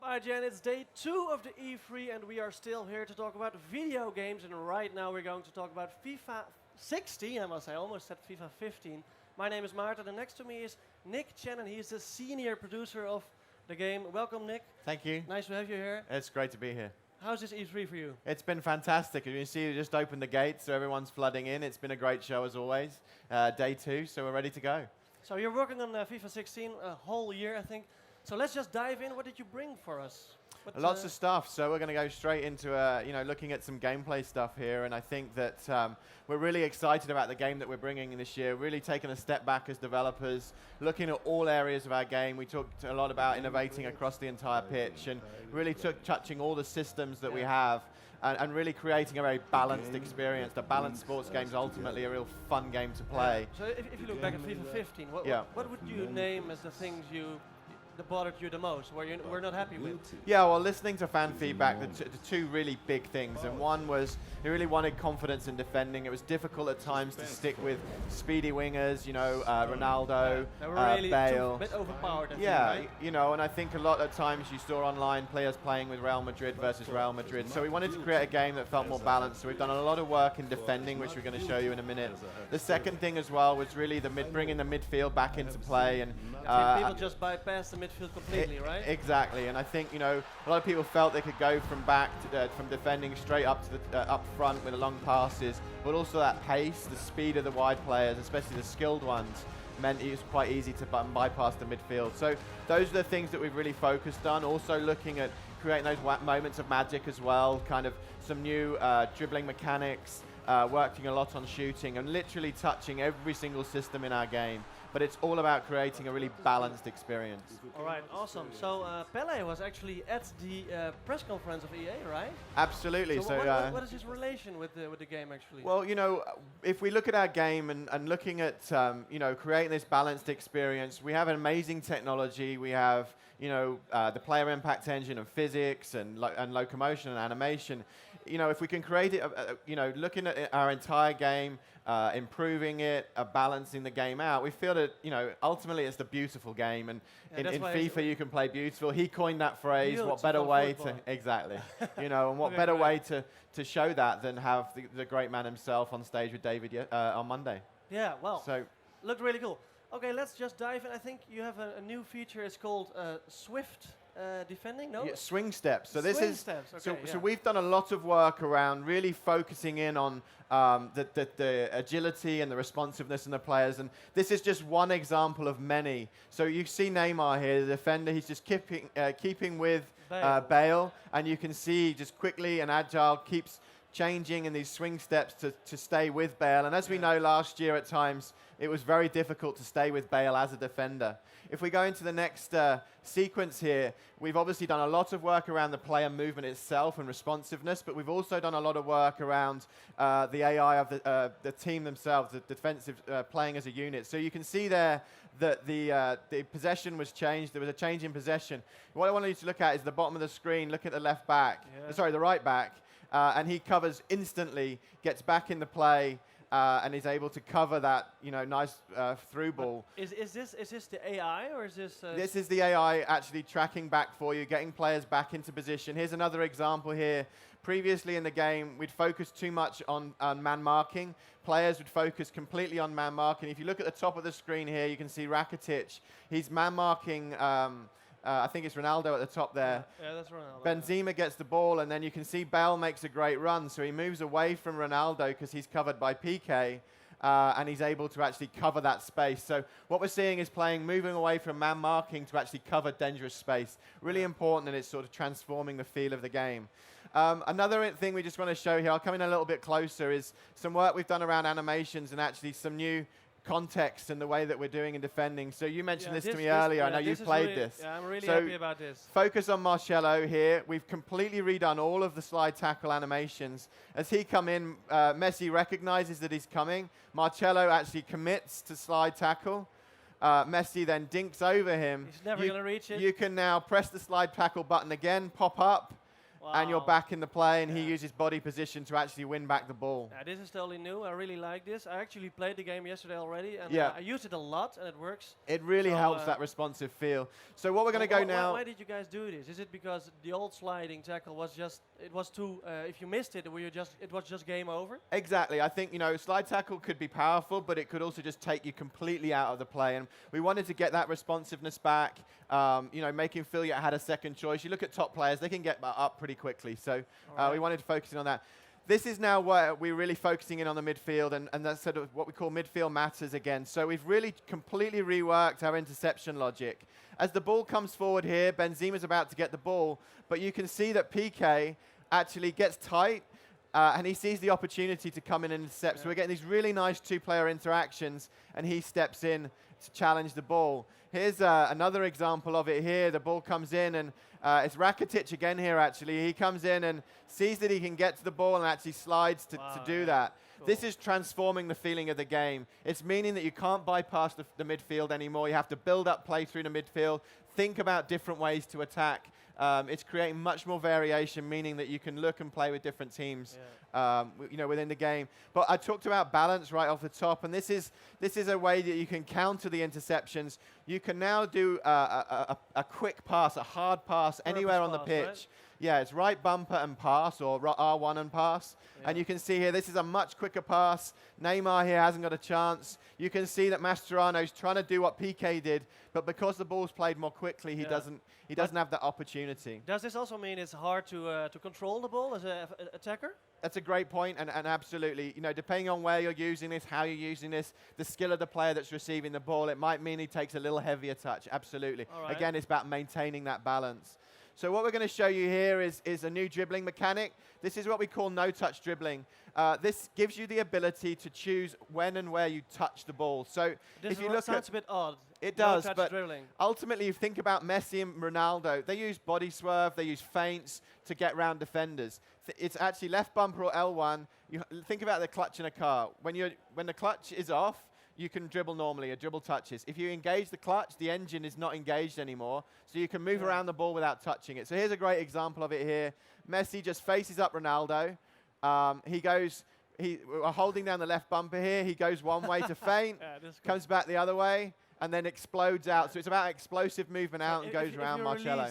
Hi Jen, it's day 2 of the E3 and we are still here to talk about video games, and right now we're going to talk about FIFA 16, I must say, I almost said FIFA 15. My name is Maarten and next to me is Nick Chen, and he's the senior producer of the game. Welcome Nick. Thank you. Nice to have you here. It's great to be here. How's this E3 for you? It's been fantastic. As you see, we just opened the gates, so everyone's flooding in. It's been a great show as always. Day 2, so we're ready to go. So you're working on FIFA 16 a whole year, I think. So let's just dive in. What did you bring for us? Lots of stuff. So we're going to go straight into looking at some gameplay stuff here, and I think that we're really excited about the game that we're bringing in this year. Really taking a step back as developers, looking at all areas of our game. We talked a lot about innovating across the entire pitch, and really touching all the systems that we have, and really creating a very balanced experience. The balanced sports game is ultimately a real fun game to play. So if you look back at FIFA 15, what would you name as the things that bothered you the most, where you were not happy with? Yeah, well, listening to fan feedback, the two really big things, and one was they really wanted confidence in defending. It was difficult at times to stick with speedy wingers, Ronaldo, they were really Bale. A bit overpowered, I think, right? And I think a lot of times you saw online players playing with Real Madrid versus Real Madrid. So we wanted to create a game that felt more balanced. So we've done a lot of work in defending, which we're going to show you in a minute. The second thing as well was really bringing the midfield back into play, and people just bypass the midfield completely, right? Exactly, and I think a lot of people felt they could go from from defending straight up to the up front with the long passes, but also that pace, the speed of the wide players, especially the skilled ones, meant it was quite easy to bypass the midfield. So those are the things that we've really focused on. Also looking at creating those moments of magic as well, kind of some new dribbling mechanics, working a lot on shooting, and literally touching every single system in our game. But it's all about creating a really balanced experience. All right, awesome. So Pele was actually at the press conference of EA, right? Absolutely. So what is his relation with the game, actually? Well, if we look at our game and looking at creating this balanced experience, we have an amazing technology. We have the player impact engine and physics and locomotion and animation. If we can create it, looking at our entire game, improving it, balancing the game out, we feel that ultimately it's the beautiful game, and in FIFA you can play beautiful. He coined that phrase. What better way to exactly, and what better way to show that than have the great man himself on stage with David on Monday. Yeah, well, so looked really cool. Okay, let's just dive in. I think you have a new feature. It's called Swift defending, no? Yeah, swing steps. So so we've done a lot of work around really focusing in on the agility and the responsiveness in the players, and this is just one example of many. So you see Neymar here, the defender. He's just keeping with Bale, and you can see just quickly and agile keeps changing in these swing steps to stay with Bale. And as we know, last year at times it was very difficult to stay with Bale as a defender. If we go into the next sequence here, we've obviously done a lot of work around the player movement itself and responsiveness, but we've also done a lot of work around the AI of the team themselves, the defensive playing as a unit. So you can see there that the possession was changed. There was a change in possession. What I want you to look at is the bottom of the screen. Look at the left back. Yeah. Sorry, the right back. And he covers instantly, gets back in the play, and is able to cover that, nice through ball. Is this the AI, or is this? This is the AI actually tracking back for you, getting players back into position. Here's another example here. Previously in the game, we'd focused too much on man marking. Players would focus completely on man marking. If you look at the top of the screen here, you can see Rakitic. He's man marking. I think it's Ronaldo at the top there. Yeah, that's Ronaldo. Benzema gets the ball, and then you can see Bale makes a great run. So he moves away from Ronaldo because he's covered by PK, and he's able to actually cover that space. So what we're seeing is moving away from man marking to actually cover dangerous space. Really important, and it's sort of transforming the feel of the game. Another thing we just want to show here, I'll come in a little bit closer, is some work we've done around animations and actually some new context in the way that we're doing in defending. So you mentioned this to me earlier. I know you've played this. Yeah, I'm really happy about this. Focus on Marcelo here. We've completely redone all of the slide tackle animations. As he come in, Messi recognizes that he's coming. Marcelo actually commits to slide tackle. Messi then dinks over him. He's never going to reach it. You can now press the slide tackle button again, pop up, and you're Wow. back in the play, and he Yeah. uses body position to actually win back the ball. Yeah, this is totally new. I really like this. I actually played the game yesterday already, and Yeah. I used it a lot, and it works. It really So, helps that responsive feel. So what we're going to go now. Why did you guys do this? Is it because the old sliding tackle was just it was too? If you missed it, it was just game over. Exactly. I think, slide tackle could be powerful, but it could also just take you completely out of the play. And we wanted to get that responsiveness back, make him feel you had a second choice. You look at top players, they can get up pretty quickly. So we wanted to focus in on that. This is now where we're really focusing in on the midfield, and that's sort of what we call midfield matters again. So we've really completely reworked our interception logic. As the ball comes forward here, Benzema's about to get the ball, but you can see that PK actually gets tight, and he sees the opportunity to come in and intercept. So we're getting these really nice two-player interactions, and he steps in to challenge the ball. Here's another example of it here. The ball comes in, and it's Rakitic again here, actually. He comes in and sees that he can get to the ball and actually slides to do that. Cool. This is transforming the feeling of the game. It's meaning that you can't bypass the midfield anymore. You have to build up play through the midfield, think about different ways to attack. It's creating much more variation, meaning that you can look and play with different teams, within the game. But I talked about balance right off the top, and this is a way that you can counter the interceptions. You can now do a quick pass, a hard pass anywhere on the pitch. Right? Yeah, it's right bumper and pass, or R1 and pass. Yeah. And you can see here, this is a much quicker pass. Neymar here hasn't got a chance. You can see that Mascherano's trying to do what PK did, but because the ball's played more quickly, he doesn't have that opportunity. Does this also mean it's hard to control the ball as an attacker? That's a great point, and absolutely, depending on where you're using this, how you're using this, the skill of the player that's receiving the ball, it might mean he takes a little heavier touch, absolutely. Right. Again, it's about maintaining that balance. So what we're going to show you here is a new dribbling mechanic. This is what we call no-touch dribbling. This gives you the ability to choose when and where you touch the ball. So if you look sounds a bit odd. It does, no-touch but dribbling. Ultimately, you think about Messi and Ronaldo. They use body swerve, they use feints to get round defenders. It's actually left bumper or L1. You think about the clutch in a car. When the clutch is off, you can dribble normally, a dribble touches. If you engage the clutch, the engine is not engaged anymore, so you can move around the ball without touching it. So here's a great example of it here. Messi just faces up Ronaldo. We're holding down the left bumper here. He goes one way to feint, comes back the other way, and then explodes out. So it's about explosive movement out and goes around Marcello.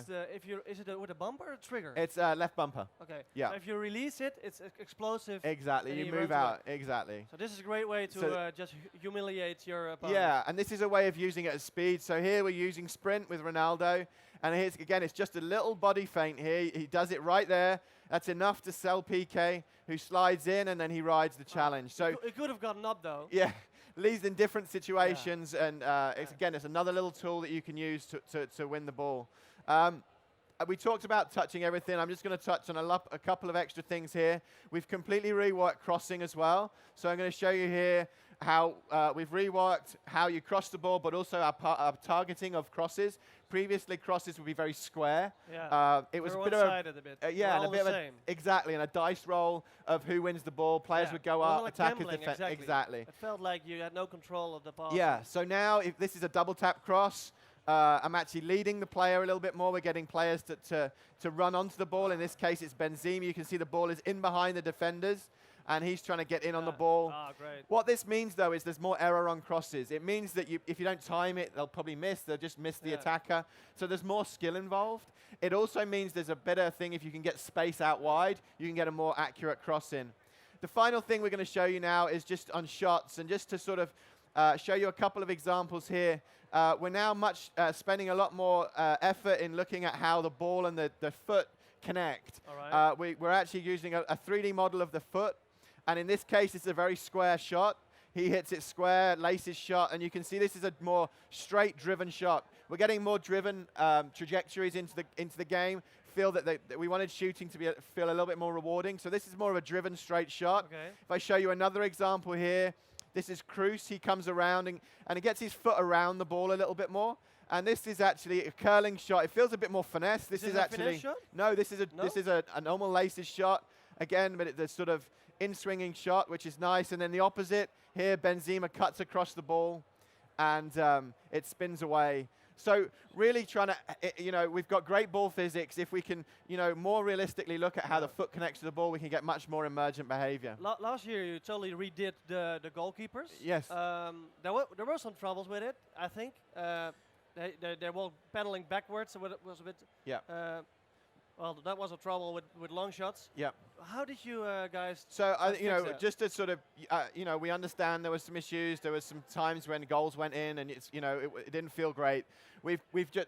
Is it with a bumper or a trigger? It's left bumper. Okay. Yeah. So if you release it, it's explosive. Exactly. You move out. Exactly. So this is a great way to just humiliate your opponent. Yeah, and this is a way of using it at speed. So here we're using sprint with Ronaldo. And here's, again, it's just a little body feint here. He does it right there. That's enough to sell PK, who slides in, and then he rides the challenge. So it could have gotten up, though. Yeah. Leads in different situations, and it's another little tool that you can use to win the ball. We talked about touching everything. I'm just going to touch on a couple of extra things here. We've completely reworked crossing as well. So I'm going to show you here how we've reworked how you cross the ball, but also our targeting of crosses. Previously, crosses would be very square. Yeah. It was a bit of exactly, and a dice roll of who wins the ball. Players would go up, attackers defend. Exactly. It felt like you had no control of the pass. Yeah. So now, if this is a double tap cross, I'm actually leading the player a little bit more. We're getting players to run onto the ball. In this case, it's Benzema. You can see the ball is in behind the defenders, and he's trying to get in on the ball. Great. What this means, though, is there's more error on crosses. It means that if you don't time it, they'll probably miss. They'll just miss the attacker. So there's more skill involved. It also means there's a better thing if you can get space out wide, you can get a more accurate cross in. The final thing we're going to show you now is just on shots, and just to sort of show you a couple of examples here. We're now spending a lot more effort in looking at how the ball and the foot connect. All right. We're actually using a 3D model of the foot. And in this case, it's a very square shot. He hits it square, laces shot, and you can see this is a more straight driven shot. We're getting more driven trajectories into the game. Feel that we wanted shooting to feel a little bit more rewarding. So this is more of a driven straight shot. Okay. If I show you another example here, this is Kroos. He comes around and he gets his foot around the ball a little bit more. And this is actually a curling shot. It feels a bit more finesse. This is actually a finesse shot? No, this is a normal laces shot again, but it's sort of in-swinging shot, which is nice. And then the opposite here, Benzema cuts across the ball, and it spins away. So really trying to, we've got great ball physics. If we can, more realistically look at how the foot connects to the ball, we can get much more emergent behavior. Last year you totally redid the goalkeepers. Yes. There were some troubles with it, I think. They were pedaling backwards, so it was a bit... Yeah. Well, that was a trouble with long shots. Yeah. How did you guys? So just to sort of, we understand there were some issues. There was some times when goals went in, and it didn't feel great. We've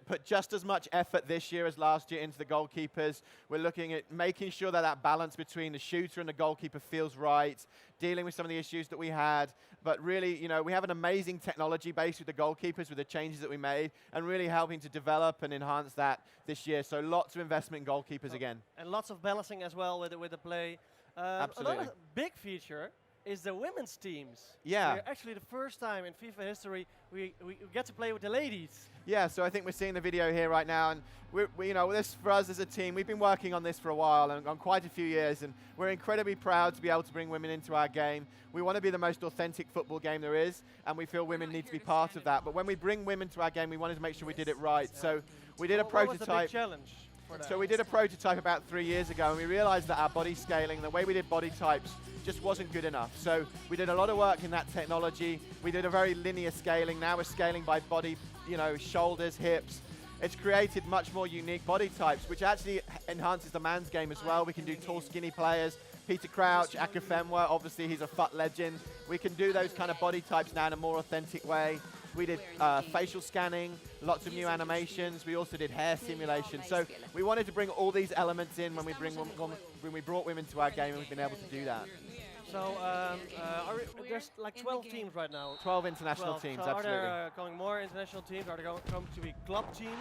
put just as much effort this year as last year into the goalkeepers. We're looking at making sure that balance between the shooter and the goalkeeper feels right, dealing with some of the issues that we had. But really, we have an amazing technology base with the goalkeepers, with the changes that we made, and really helping to develop and enhance that this year. So lots of investment in goalkeepers again. And lots of balancing as well with the play. Absolutely. Another big feature is the women's teams. Yeah. We're actually the first time in FIFA history we get to play with the ladies. Yeah, so I think we're seeing the video here right now, and this for us as a team, we've been working on this for a while and on quite a few years, and we're incredibly proud to be able to bring women into our game. We want to be the most authentic football game there is, and we feel women need to be part of that. But when we bring women to our game, we wanted to make sure we did it right. Yeah. So we did a prototype. What was the big challenge for that? So we did a prototype about 3 years ago, and we realized that our body scaling, the way we did body types, just wasn't good enough. So we did a lot of work in that technology. We did a very linear scaling. Now we're scaling by body, shoulders, hips. It's created much more unique body types, which actually enhances the man's game as well. We can do tall, skinny players. Peter Crouch, Akafemwa, obviously he's a FUT legend. We can do those kind of body types now in a more authentic way. We did facial scanning, lots of new animations. We also did hair simulation. So we wanted to bring all these elements in when we brought women to our game, and we've been able to do that. So there's like 12 teams right now. 12 international teams, so absolutely. Are there coming more international teams? Are there going to be club teams?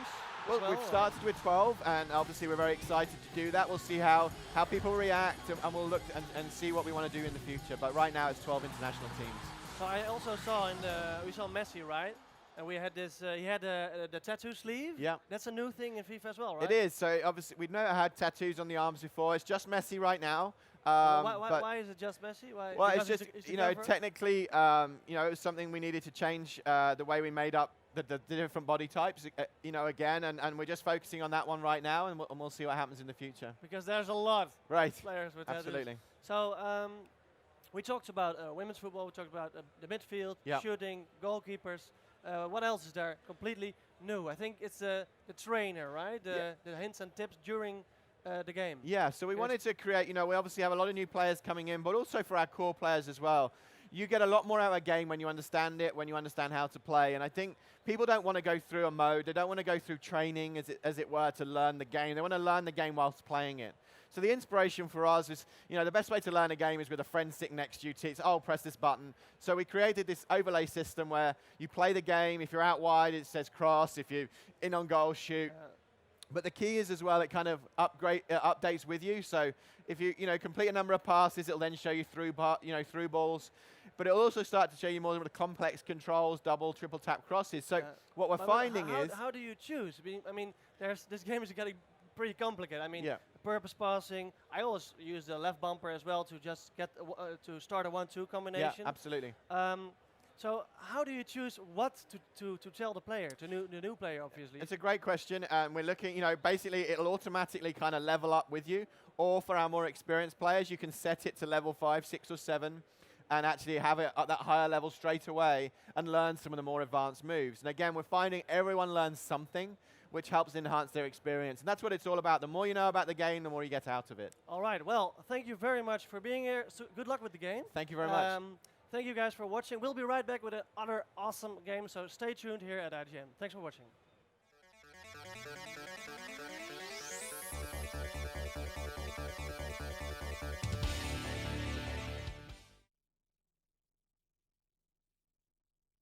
Well, we've started with 12, and obviously we're very excited to do that. We'll see how people react, and we'll look and see what we want to do in the future. But right now it's 12 international teams. So I also saw we saw Messi, right? And we had this, he had the tattoo sleeve. Yeah. That's a new thing in FIFA as well, right? It is. So obviously we've never had tattoos on the arms before. It's just Messi right now. Why is it just Messi? Why? Well, it's just, technically, it was something we needed to change the way we made up the different body types, again, and we're just focusing on that one right now, and we'll see what happens in the future. Because there's a lot of players with tattoos. Absolutely. So we talked about women's football, we talked about the midfield, shooting, goalkeepers. What else is there completely new? I think it's the trainer, right? The hints and tips during the game. Yeah, so we wanted to create, we obviously have a lot of new players coming in, but also for our core players as well. You get a lot more out of a game when you understand it, when you understand how to play. And I think people don't want to go through a mode. They don't want to go through training, as it were, to learn the game. They want to learn the game whilst playing it. So the inspiration for us is, the best way to learn a game is with a friend sitting next to you. It's, press this button. So we created this overlay system where you play the game. If you're out wide, it says cross. If you're in on goal, shoot. But the key is as well, it kind of updates with you. So if you complete a number of passes, it'll then show you through balls. But it'll also start to show you more of the complex controls, double, triple tap crosses. So what we're finding is, how do you choose? I mean, this game is getting pretty complicated. I mean, purpose passing. I always use the left bumper as well to just get to start a 1-2 combination. Yeah, absolutely. So how do you choose what to tell the player, the new player, obviously? It's a great question. We're looking, basically it'll automatically kind of level up with you. Or for our more experienced players, you can set it to level 5, 6, or 7 and actually have it at that higher level straight away and learn some of the more advanced moves. And again, we're finding everyone learns something, which helps enhance their experience. And that's what it's all about. The more you know about the game, the more you get out of it. All right. Well, thank you very much for being here. So good luck with the game. Thank you very much. Thank you guys for watching. We'll be right back with another awesome game, so stay tuned here at IGN. Thanks for watching.